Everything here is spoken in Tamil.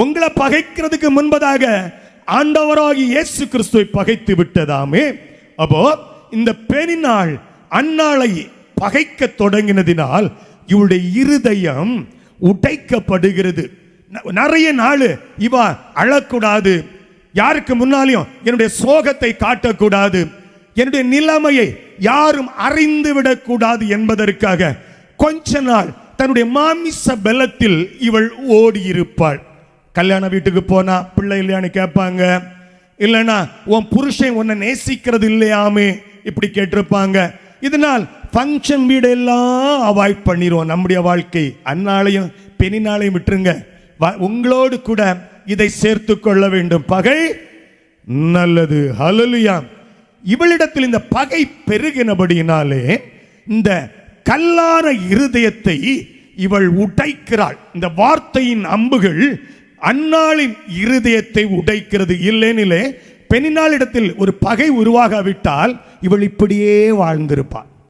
உங்களை பகைக்கிறதுக்கு முன்பதாக ஆண்டவராகிய இயேசு கிறிஸ்துவை பகைத்து விட்டதாமே. அப்போ இந்த பெண்ணினாள் அன்னாளை பகைக்க தொடங்கினதினால் இவளுடைய இருதயம் உடைக்கப்படுகிறது. நிறைய நாள் இவ அழக்கூடாது, யாருக்கு முன்னாலையும் என்னுடைய சோகத்தை காட்டக்கூடாது, என்னுடைய நிலைமையை யாரும் அறிந்து விடக்கூடாது என்பதற்காக கொஞ்ச நாள் தன்னுடைய மாமிச பலத்தில் இவள் ஓடி இருப்பாள். கல்யாண வீட்டுக்கு போனா பிள்ளை இல்லையான்னு கேட்பாங்க, இல்லைன்னா உன் புருஷன் உன்னை நேசிக்கிறது இல்லையாமே இப்படி கேட்டிருப்பாங்க. இதனால் ஃபங்க்ஷன் வீடெல்லாம் அவாய்ட் பண்ணிடுவோம் நம்முடைய வாழ்க்கை. அந்நாளையும் பெண்ணினாலையும் விட்டுருங்க, உங்களோடு கூட இதை சேர்த்து கொள்ள வேண்டும். பகை நல்லது. ஹல்லேலூயா. இவளிடத்தில் இந்த பகை பெருகினபடியினாலே இந்த கல்லான இருதயத்தை இவள் உடைக்கிறாள். இந்த வார்த்தையின் அம்புகள் அன்னாளின் இருதயத்தை உடைக்கிறது. இல்லைனிலே பெண்ணினாளிடத்தில் ஒரு பகை உருவாகாவிட்டால் இவள் இப்படியே வாழ்ந்திருப்பாள்.